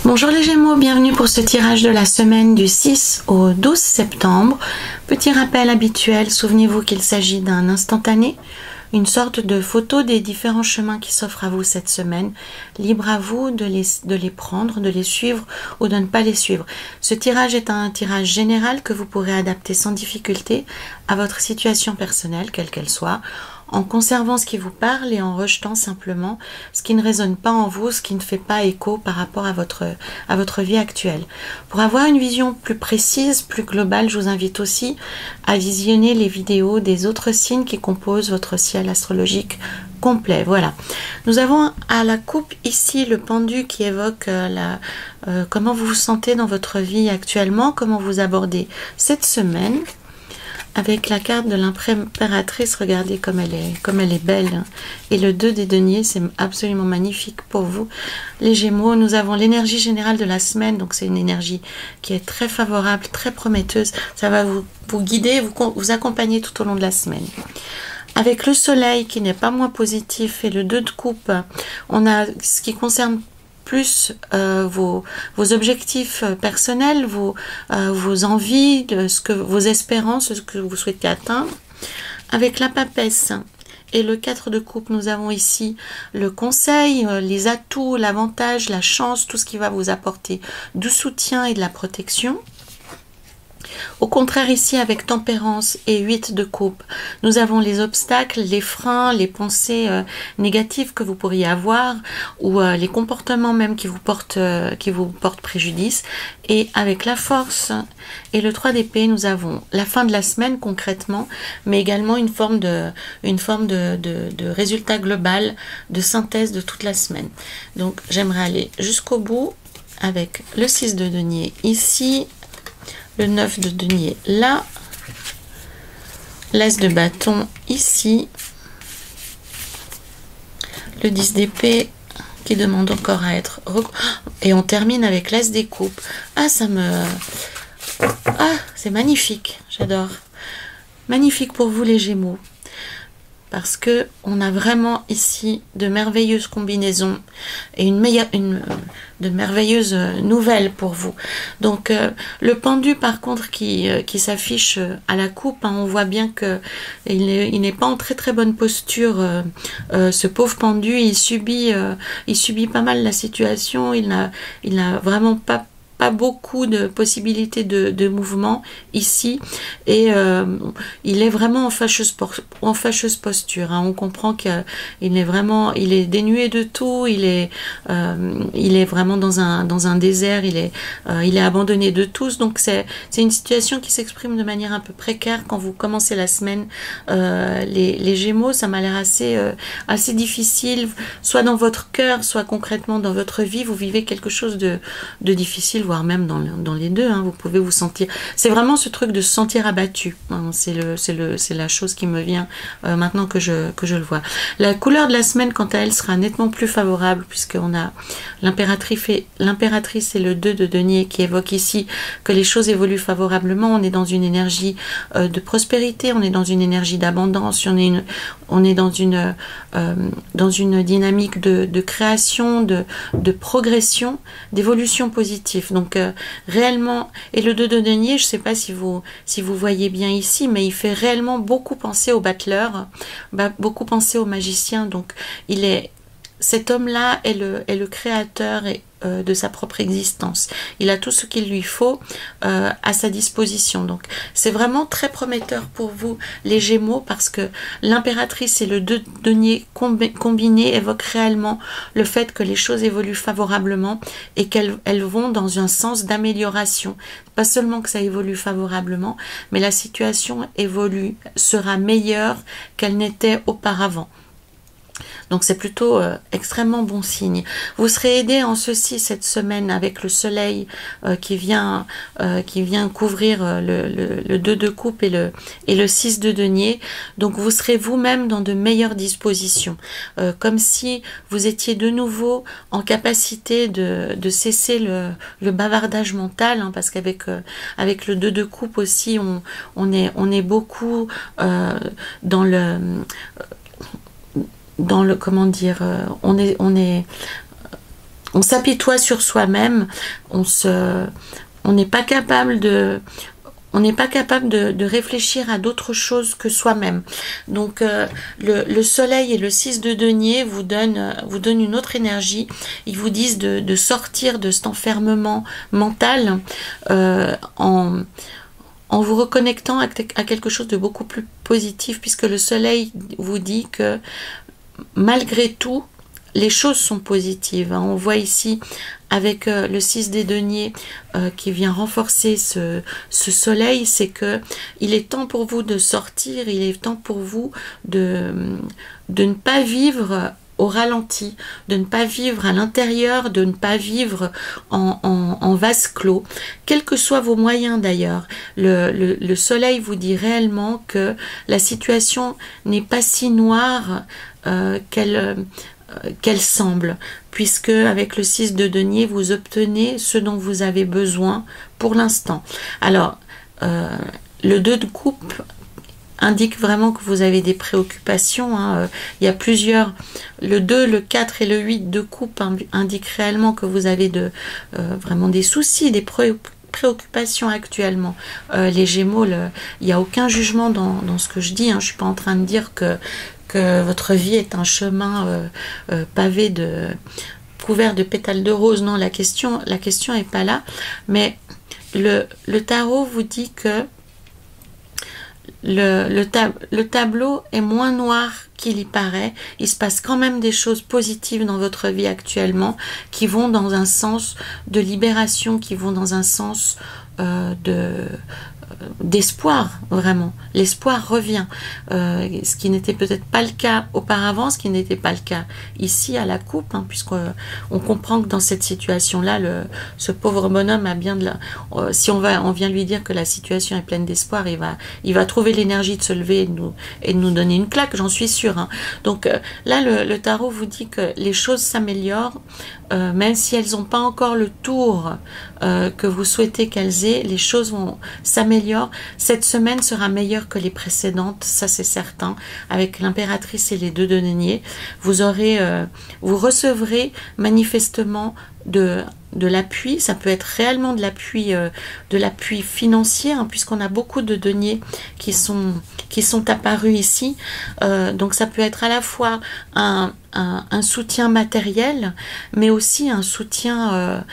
Bonjour les Gémeaux, bienvenue pour ce tirage de la semaine du 6 au 12 septembre. Petit rappel habituel, souvenez-vous qu'il s'agit d'un instantané, une sorte de photo des différents chemins qui s'offrent à vous cette semaine. Libre à vous de les prendre, de les suivre ou de ne pas les suivre. Ce tirage est un tirage général que vous pourrez adapter sans difficulté à votre situation personnelle, quelle qu'elle soit, en conservant ce qui vous parle et en rejetant simplement ce qui ne résonne pas en vous, ce qui ne fait pas écho par rapport à votre vie actuelle. Pour avoir une vision plus précise, plus globale, je vous invite aussi à visionner les vidéos des autres signes qui composent votre ciel astrologique complet. Voilà. Nous avons à la coupe ici le pendu qui évoque comment vous vous sentez dans votre vie actuellement, comment vous abordez cette semaine. Avec la carte de l'impératrice, regardez comme elle est belle. Hein. Et le 2 des deniers, c'est absolument magnifique pour vous. Les Gémeaux, nous avons l'énergie générale de la semaine. Donc c'est une énergie qui est très favorable, très prometteuse. Ça va vous guider, vous accompagner tout au long de la semaine. Avec le soleil qui n'est pas moins positif et le 2 de coupe, on a ce qui concerne plus vos objectifs personnels, vos envies, vos espérances, ce que vous souhaitez atteindre. Avec la papesse et le 4 de coupe, nous avons ici le conseil, les atouts, l'avantage, la chance, tout ce qui va vous apporter du soutien et de la protection. Au contraire, ici, avec tempérance et 8 de coupe, nous avons les obstacles, les freins, les pensées négatives que vous pourriez avoir ou les comportements même qui vous portent préjudice. Et avec la force et le 3 d'épée, nous avons la fin de la semaine concrètement, mais également une forme de résultat global, de synthèse de toute la semaine. Donc, j'aimerais aller jusqu'au bout avec le 6 de denier ici, le 9 de denier là, l'as de bâton ici, le 10 d'épée qui demande encore à être... Et on termine avec l'as des coupes. Ah, c'est magnifique, j'adore. Magnifique pour vous les Gémeaux. Parce que on a vraiment ici de merveilleuses combinaisons et de merveilleuses nouvelles pour vous. Donc le pendu par contre qui s'affiche à la coupe, hein, on voit bien que il n'est pas en très bonne posture. Ce pauvre pendu, il subit pas mal la situation. Il n'a vraiment pas beaucoup de possibilités de mouvement ici et il est vraiment en fâcheuse posture. Hein. On comprend qu'il est dénué de tout, il est vraiment dans un désert, il est abandonné de tous. Donc c'est une situation qui s'exprime de manière un peu précaire quand vous commencez la semaine. Les Gémeaux, ça m'a l'air assez difficile, soit dans votre cœur, soit concrètement dans votre vie. Vous vivez quelque chose de difficile, voire même dans les deux, hein, vous pouvez vous sentir... C'est vraiment ce truc de se sentir abattu, hein, c'est la chose qui me vient maintenant que je le vois. La couleur de la semaine, quant à elle, sera nettement plus favorable, puisqu'on a l'impératrice et le 2 de denier qui évoquent ici que les choses évoluent favorablement. On est dans une énergie de prospérité, on est dans une énergie d'abondance, on est dans une dynamique de création, de progression, d'évolution positive. Donc réellement, et le 2 de denier, je ne sais pas si vous voyez bien ici, mais il fait réellement beaucoup penser au battleur, beaucoup penser au magicien. Donc cet homme-là est le créateur de sa propre existence. Il a tout ce qu'il lui faut à sa disposition. Donc c'est vraiment très prometteur pour vous les Gémeaux, parce que l'impératrice et le 2 de denier combinés évoquent réellement le fait que les choses évoluent favorablement et qu'elles vont dans un sens d'amélioration. Pas seulement que ça évolue favorablement, mais la situation sera meilleure qu'elle n'était auparavant. Donc c'est plutôt extrêmement bon signe. Vous serez aidé en ceci cette semaine avec le soleil qui vient couvrir le 2 de coupe et le 6 de denier. Donc vous serez vous-même dans de meilleures dispositions. Comme si vous étiez de nouveau en capacité de cesser le bavardage mental, hein, parce qu'avec le 2 de coupe aussi, on est beaucoup dans le comment dire, on on s'apitoie sur soi-même, on n'est pas capable de réfléchir à d'autres choses que soi-même. Donc le soleil et le 6 de denier vous donnent une autre énergie. Ils vous disent de sortir de cet enfermement mental en vous reconnectant à quelque chose de beaucoup plus positif, puisque le soleil vous dit que malgré tout, les choses sont positives. On voit ici avec le 6 des deniers qui vient renforcer ce soleil, c'est que il est temps pour vous de sortir, il est temps pour vous de ne pas vivre au ralenti, de ne pas vivre à l'intérieur, de ne pas vivre en vase clos, quels que soient vos moyens d'ailleurs. Le soleil vous dit réellement que la situation n'est pas si noire qu'elle semble, puisque avec le 6 de denier, vous obtenez ce dont vous avez besoin pour l'instant. Alors, le 2 de coupe indique vraiment que vous avez des préoccupations. Il y a plusieurs, le 2, le 4 et le 8 de coupe indiquent réellement que vous avez vraiment des soucis, des préoccupations actuellement. Les Gémeaux, il n'y a aucun jugement dans ce que je dis. Je ne suis pas en train de dire que votre vie est un chemin pavé couvert de pétales de rose. Non, la question est pas là. Mais le tarot vous dit que le tableau est moins noir qu'il y paraît. Il se passe quand même des choses positives dans votre vie actuellement qui vont dans un sens de libération, qui vont dans un sens d'espoir, vraiment. L'espoir revient. Ce qui n'était peut-être pas le cas auparavant, ce qui n'était pas le cas ici à la coupe, puisqu'on comprend que dans cette situation-là, ce pauvre bonhomme a bien si on vient lui dire que la situation est pleine d'espoir, il va trouver l'énergie de se lever et de nous donner une claque, j'en suis sûre. Donc là, le tarot vous dit que les choses s'améliorent, même si elles n'ont pas encore le tour que vous souhaitez qu'elles aient, les choses vont s'améliorer. Cette semaine sera meilleure que les précédentes, ça c'est certain. Avec l'impératrice et les 2 de denier, vous recevrez manifestement de l'appui. Ça peut être réellement de l'appui financier, puisqu'on a beaucoup de deniers qui sont apparus ici. Donc ça peut être à la fois un soutien matériel, mais aussi un soutien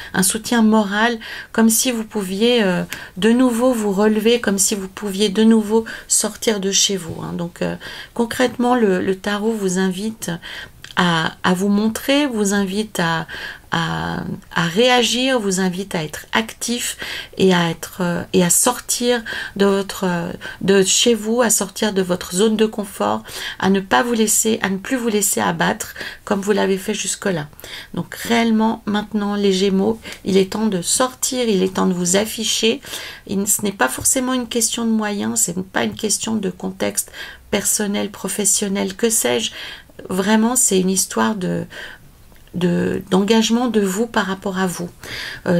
moral, comme si vous pouviez de nouveau vous relever, comme si vous pouviez de nouveau sortir de chez vous. Donc concrètement, le tarot vous invite à vous montrer, vous invite à réagir, vous invite à être actif et à sortir de chez vous, à sortir de votre zone de confort, à ne plus vous laisser abattre comme vous l'avez fait jusque-là. Donc réellement, maintenant, les Gémeaux, il est temps de sortir, il est temps de vous afficher. Ce n'est pas forcément une question de moyens, ce n'est pas une question de contexte personnel, professionnel, que sais-je. Vraiment, c'est une histoire d'engagement de vous par rapport à vous.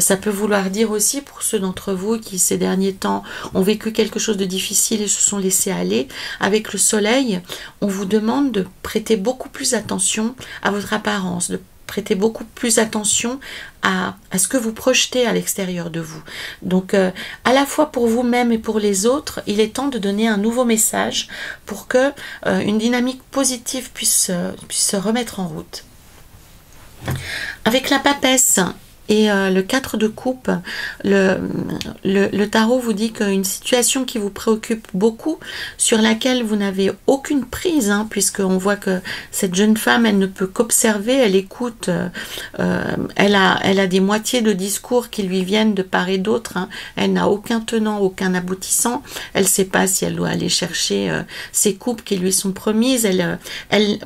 Ça peut vouloir dire aussi pour ceux d'entre vous qui ces derniers temps ont vécu quelque chose de difficile et se sont laissés aller, avec le soleil, on vous demande de prêter beaucoup plus attention à votre apparence, de prêter beaucoup plus attention à ce que vous projetez à l'extérieur de vous. Donc à la fois pour vous-même et pour les autres, il est temps de donner un nouveau message pour que une dynamique positive puisse se remettre en route. Avec la papesse et le 4 de coupe, le tarot vous dit qu'une situation qui vous préoccupe beaucoup, sur laquelle vous n'avez aucune prise, puisqu'on voit que cette jeune femme, elle ne peut qu'observer, elle écoute, elle a des moitiés de discours qui lui viennent de part et d'autre, elle n'a aucun tenant, aucun aboutissant, elle ne sait pas si elle doit aller chercher ces coupes qui lui sont promises,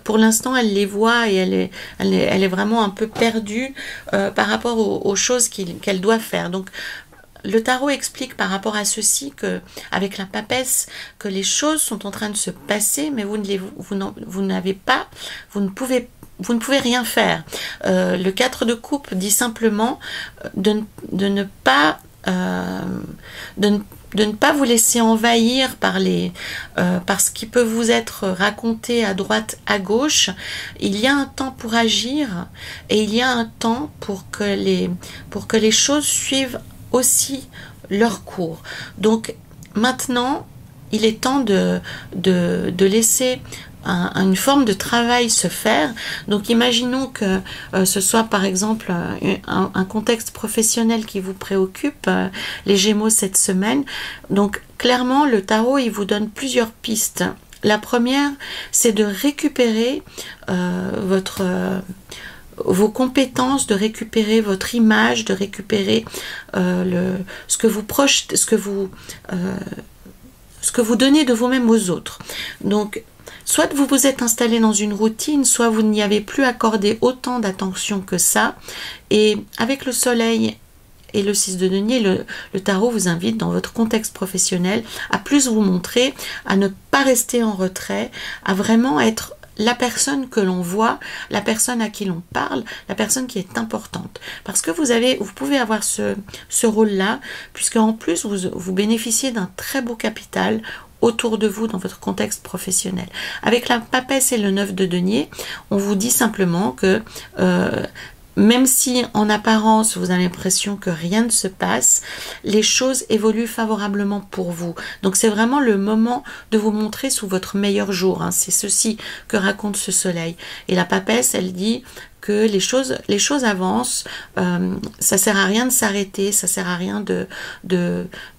pour l'instant elle les voit et elle est vraiment un peu perdue par rapport aux choses qu'elle doit faire. Donc le tarot explique par rapport à ceci que, avec la papesse, que les choses sont en train de se passer, mais vous ne pouvez rien faire. Le 4 de coupe dit simplement de ne pas de ne pas vous laisser envahir par ce qui peut vous être raconté à droite, à gauche. Il y a un temps pour agir et il y a un temps pour que les choses suivent aussi leur cours. Donc maintenant, il est temps de laisser une forme de travail se faire. Donc imaginons que ce soit par exemple un contexte professionnel qui vous préoccupe, les Gémeaux cette semaine. Donc clairement le tarot il vous donne plusieurs pistes. La première c'est de récupérer vos compétences, de récupérer votre image, de récupérer ce que vous projetez, ce que vous donnez de vous-même aux autres. Donc soit vous vous êtes installé dans une routine, soit vous n'y avez plus accordé autant d'attention que ça. Et avec le soleil et le 6 de denier, le tarot vous invite dans votre contexte professionnel à plus vous montrer, à ne pas rester en retrait, à vraiment être la personne que l'on voit, la personne à qui l'on parle, la personne qui est importante. Parce que vous pouvez avoir ce rôle-là, puisque en plus vous bénéficiez d'un très beau capital autour de vous dans votre contexte professionnel. Avec la papesse et le 9 de denier, on vous dit simplement que même si en apparence vous avez l'impression que rien ne se passe, les choses évoluent favorablement pour vous. Donc c'est vraiment le moment de vous montrer sous votre meilleur jour. Hein. C'est ceci que raconte ce soleil. Et la papesse, elle dit que les choses avancent, ça sert à rien de s'arrêter, ça sert à rien de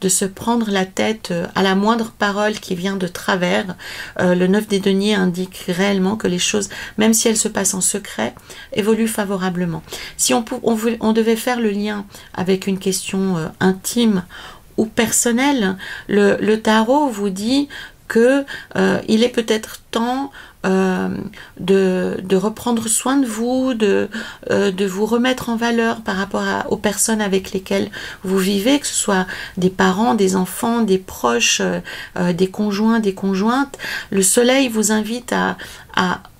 se prendre la tête à la moindre parole qui vient de travers. Le 9 des deniers indique réellement que les choses, même si elles se passent en secret, évoluent favorablement. Si on devait faire le lien avec une question intime ou personnelle, le tarot vous dit que il est peut-être temps de reprendre soin de vous, de vous remettre en valeur par rapport aux personnes avec lesquelles vous vivez, que ce soit des parents, des enfants, des proches, des conjoints, des conjointes. Le soleil vous invite à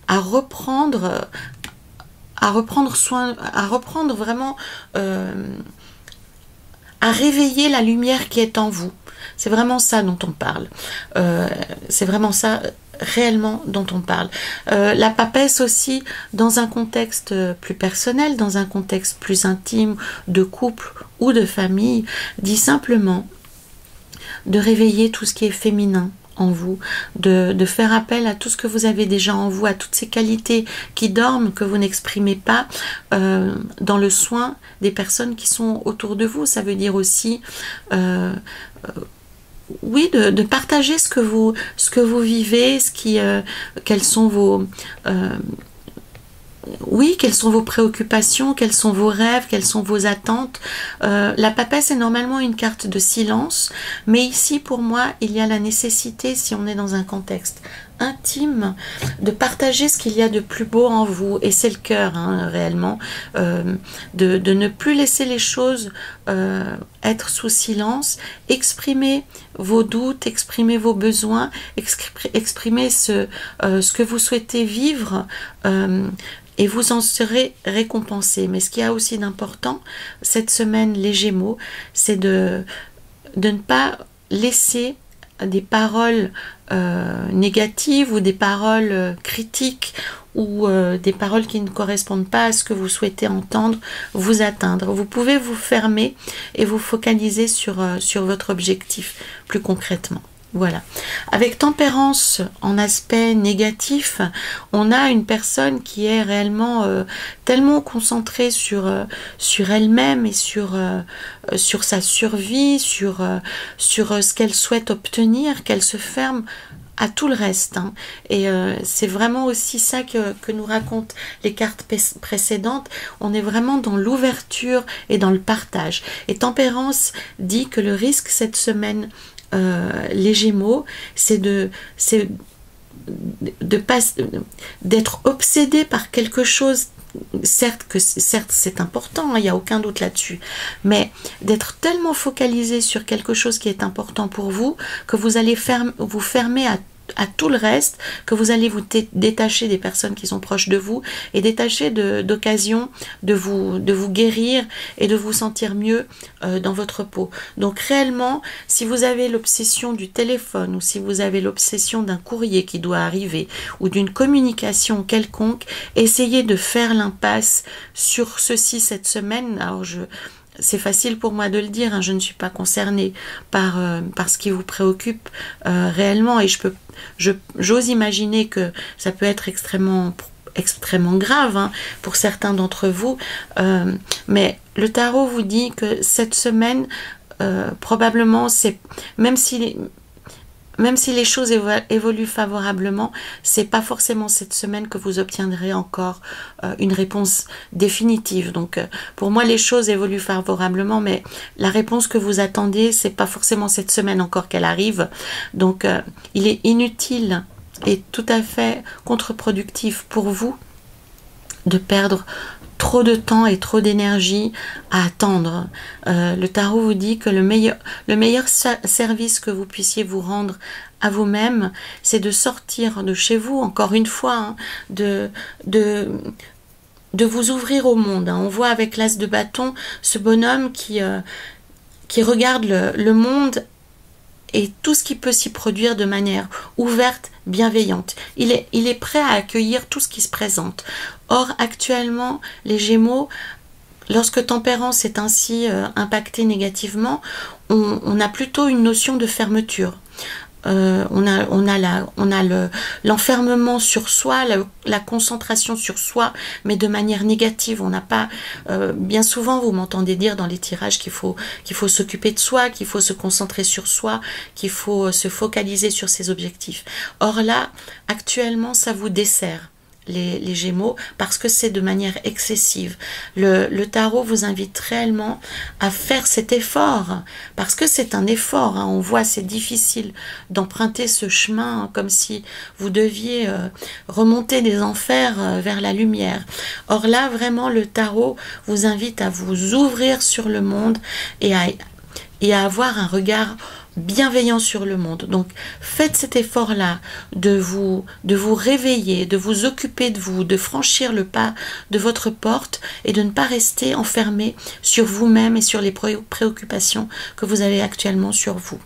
reprendre soin, à reprendre vraiment, à réveiller la lumière qui est en vous. C'est vraiment ça dont on parle. C'est vraiment ça réellement dont on parle. La papesse aussi, dans un contexte plus personnel, dans un contexte plus intime, de couple ou de famille, dit simplement de réveiller tout ce qui est féminin en vous, de faire appel à tout ce que vous avez déjà en vous, à toutes ces qualités qui dorment, que vous n'exprimez pas, dans le soin des personnes qui sont autour de vous. Ça veut dire aussi oui, de partager ce que vous vivez, quels sont vos quelles sont vos préoccupations, quels sont vos rêves, quelles sont vos attentes. La papesse est normalement une carte de silence, mais ici pour moi il y a la nécessité, si on est dans un contexte intime, de partager ce qu'il y a de plus beau en vous, et c'est le cœur réellement, de ne plus laisser les choses être sous silence, exprimer vos doutes, exprimer vos besoins, exprimer ce que vous souhaitez vivre, et vous en serez récompensé. Mais ce qu'il y a aussi d'important cette semaine, les Gémeaux, c'est de ne pas laisser des paroles négatives ou des paroles critiques ou des paroles qui ne correspondent pas à ce que vous souhaitez entendre vous atteindre. Vous pouvez vous fermer et vous focaliser sur votre objectif plus concrètement. Voilà. Avec tempérance en aspect négatif, on a une personne qui est réellement tellement concentrée sur elle-même et sur sa survie, sur ce qu'elle souhaite obtenir, qu'elle se ferme à tout le reste. Et c'est vraiment aussi ça que nous racontent les cartes précédentes. On est vraiment dans l'ouverture et dans le partage. Et tempérance dit que le risque cette semaine, les Gémeaux, c'est d'être obsédé par quelque chose. Certes c'est important, il n'y a aucun doute là-dessus, mais d'être tellement focalisé sur quelque chose qui est important pour vous que vous allez vous fermer à à tout le reste, que vous allez vous détacher des personnes qui sont proches de vous et détacher d'occasions de vous guérir et de vous sentir mieux dans votre peau. Donc réellement, si vous avez l'obsession du téléphone ou si vous avez l'obsession d'un courrier qui doit arriver ou d'une communication quelconque, essayez de faire l'impasse sur ceci cette semaine. Alors c'est facile pour moi de le dire, hein, je ne suis pas concernée par ce qui vous préoccupe réellement, et j'ose imaginer que ça peut être extrêmement grave, hein, pour certains d'entre vous, mais le tarot vous dit que cette semaine, probablement, même si les choses évoluent favorablement, c'est pas forcément cette semaine que vous obtiendrez encore une réponse définitive. Donc pour moi, les choses évoluent favorablement, mais la réponse que vous attendez, c'est pas forcément cette semaine encore qu'elle arrive. Donc il est inutile et tout à fait contre-productif pour vous de perdre trop de temps et trop d'énergie à attendre. Le tarot vous dit que le meilleur service que vous puissiez vous rendre à vous-même, c'est de sortir de chez vous, encore une fois, hein, de vous ouvrir au monde. Hein. On voit avec l'As de bâton ce bonhomme qui regarde le monde et tout ce qui peut s'y produire de manière ouverte, bienveillante. Il est prêt à accueillir tout ce qui se présente. Or, actuellement, les Gémeaux, lorsque Tempérance est ainsi impactée négativement, on a plutôt une notion de fermeture. On a l'enfermement sur soi, la concentration sur soi, mais de manière négative. On n'a pas, bien souvent vous m'entendez dire dans les tirages qu'il faut s'occuper de soi, qu'il faut se concentrer sur soi, qu'il faut se focaliser sur ses objectifs. Or là, actuellement, ça vous dessert. Les Gémeaux, parce que c'est de manière excessive. Le tarot vous invite réellement à faire cet effort, parce que c'est un effort, hein. On voit, c'est difficile d'emprunter ce chemin, hein, comme si vous deviez remonter des enfers vers la lumière. Or là, vraiment, le tarot vous invite à vous ouvrir sur le monde et à avoir un regard bienveillant sur le monde. Donc faites cet effort-là de vous réveiller, de vous occuper de vous, de franchir le pas de votre porte et de ne pas rester enfermé sur vous-même et sur les préoccupations que vous avez actuellement sur vous.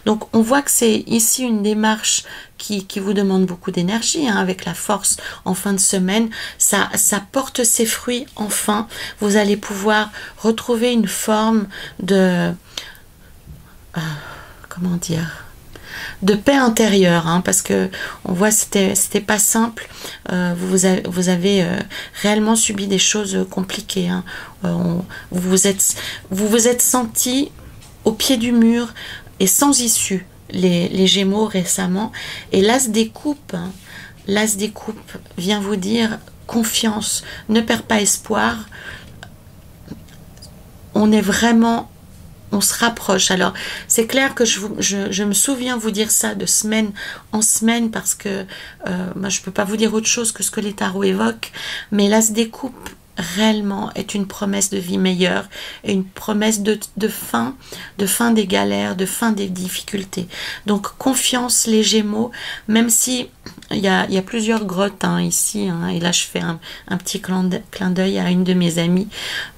Donc on voit que c'est ici une démarche qui vous demande beaucoup d'énergie, hein, avec la force en fin de semaine. Ça porte ses fruits enfin. Vous allez pouvoir retrouver une forme de comment dire, de paix intérieure, hein, parce que on voit c'était pas simple. Vous avez réellement subi des choses compliquées, hein. Vous vous êtes senti au pied du mur et sans issue, les Gémeaux récemment. Et l'As des coupes, hein, l'As des coupes vient vous dire confiance, ne perds pas espoir. On se rapproche. Alors, c'est clair que je me souviens vous dire ça de semaine en semaine, parce que moi, je ne peux pas vous dire autre chose que ce que les tarots évoquent, mais l'As des coupes réellement est une promesse de vie meilleure et une promesse de fin des galères, de fin des difficultés. Donc confiance les Gémeaux, même si il y a plusieurs grottes, hein, ici, hein, et là je fais un petit clin d'œil à une de mes amies.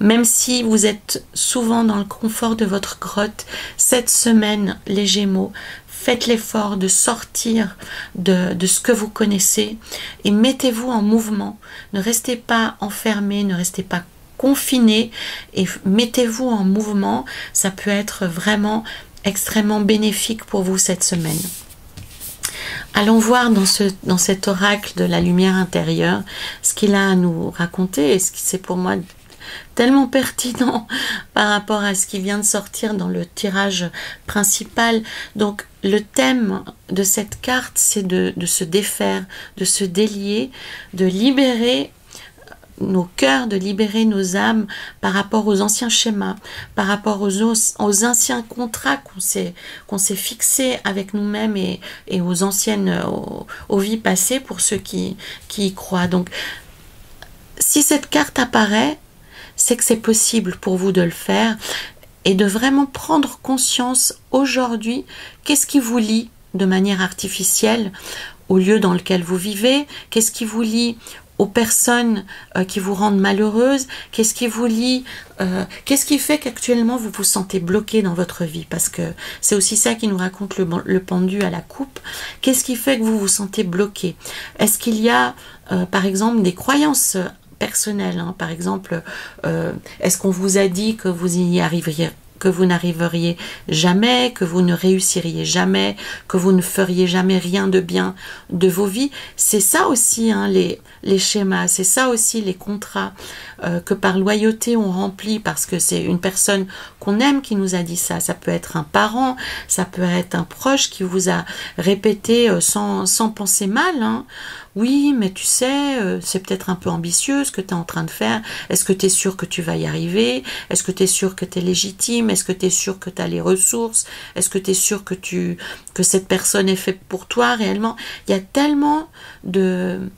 Même si vous êtes souvent dans le confort de votre grotte, cette semaine les Gémeaux, faites l'effort de sortir de ce que vous connaissez et mettez-vous en mouvement. Ne restez pas enfermés, ne restez pas confinés et mettez-vous en mouvement. Ça peut être vraiment extrêmement bénéfique pour vous cette semaine. Allons voir dans cet oracle de la lumière intérieure ce qu'il a à nous raconter, et ce qui c'est pour moi tellement pertinent par rapport à ce qui vient de sortir dans le tirage principal. Donc le thème de cette carte, c'est de se défaire, de se délier, de libérer nos cœurs, de libérer nos âmes par rapport aux anciens schémas, par rapport aux anciens contrats qu'on s'est fixés avec nous-mêmes et aux vies passées pour ceux qui y croient. Donc si cette carte apparaît, c'est que c'est possible pour vous de le faire et de vraiment prendre conscience aujourd'hui, qu'est-ce qui vous lie de manière artificielle au lieu dans lequel vous vivez? Qu'est-ce qui vous lie aux personnes qui vous rendent malheureuse? Qu'est-ce qui vous lie, qu'est-ce qui fait qu'actuellement vous vous sentez bloqué dans votre vie? Parce que c'est aussi ça qui nous raconte le pendu à la coupe. Qu'est-ce qui fait que vous vous sentez bloqué? Est-ce qu'il y a par exemple des croyances personnelles, hein? Par exemple, est-ce qu'on vous a dit que vous y arriveriez, que vous n'arriveriez jamais, que vous ne réussiriez jamais, que vous ne feriez jamais rien de bien de vos vies? C'est ça aussi, hein, les schémas, c'est ça aussi les contrats que par loyauté on remplit parce que c'est une personne qu'on aime qui nous a dit ça. Ça peut être un parent, ça peut être un proche qui vous a répété sans penser mal, hein. Oui, mais tu sais, c'est peut-être un peu ambitieux ce que tu es en train de faire. Est-ce que tu es sûr que tu vas y arriver? Est-ce que tu es sûr que tu es légitime? Est-ce que tu es sûr que tu as les ressources? Est-ce que tu es sûr que cette personne est faite pour toi réellement? Il y a tellement de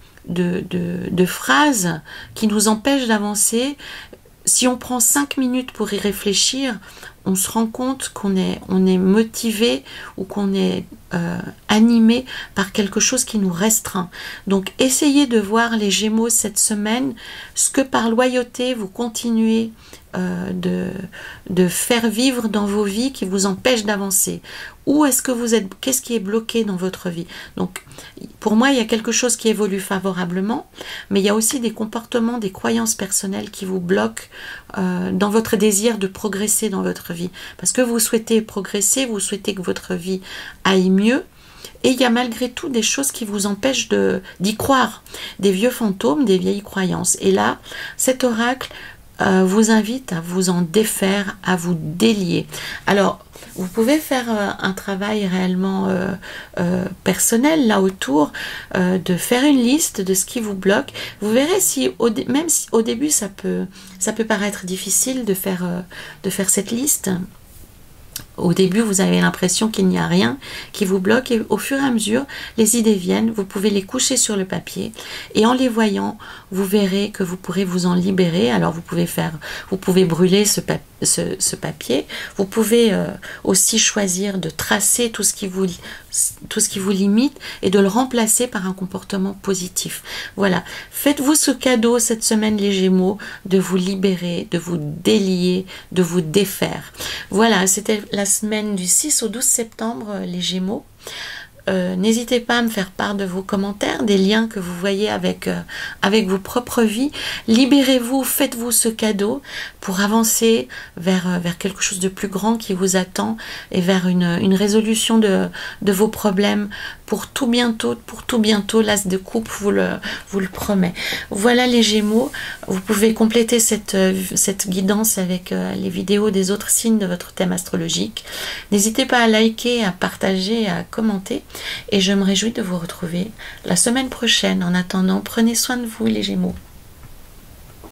phrases qui nous empêchent d'avancer. Si on prend 5 minutes pour y réfléchir, on se rend compte qu'on est motivé ou qu'on est animé par quelque chose qui nous restreint. Donc essayez de voir les Gémeaux cette semaine, ce que par loyauté vous continuez de faire vivre dans vos vies qui vous empêche d'avancer. Où est-ce que vous êtes, qu'est-ce qui est bloqué dans votre vie? Donc pour moi il y a quelque chose qui évolue favorablement, mais il y a aussi des comportements, des croyances personnelles qui vous bloquent dans votre désir de progresser dans votre vie, parce que vous souhaitez progresser, vous souhaitez que votre vie aille mieux, et il y a malgré tout des choses qui vous empêchent d'y croire, des vieux fantômes, des vieilles croyances. Et là, cet oracle vous invite à vous en défaire, à vous délier. Alors, vous pouvez faire un travail réellement personnel là autour, de faire une liste de ce qui vous bloque. Vous verrez si, même si au début ça peut paraître difficile de faire cette liste. Au début, vous avez l'impression qu'il n'y a rien qui vous bloque et au fur et à mesure, les idées viennent, vous pouvez les coucher sur le papier et en les voyant, vous verrez que vous pourrez vous en libérer. Alors, vous pouvez brûler ce papier, vous pouvez aussi choisir de tracer tout ce qui vous limite et de le remplacer par un comportement positif. Voilà, faites-vous ce cadeau cette semaine les Gémeaux, de vous libérer, de vous délier, de vous défaire. Voilà, c'était la semaine du 6 au 12 septembre, les Gémeaux. N'hésitez pas à me faire part de vos commentaires, des liens que vous voyez avec vos propres vies. Libérez-vous, faites-vous ce cadeau pour avancer vers quelque chose de plus grand qui vous attend et vers une résolution de vos problèmes pour tout bientôt. L'as de coupe vous le promet. Voilà les Gémeaux, vous pouvez compléter cette guidance avec les vidéos des autres signes de votre thème astrologique. N'hésitez pas à liker, à partager, à commenter. Et je me réjouis de vous retrouver la semaine prochaine. En attendant, prenez soin de vous les Gémeaux.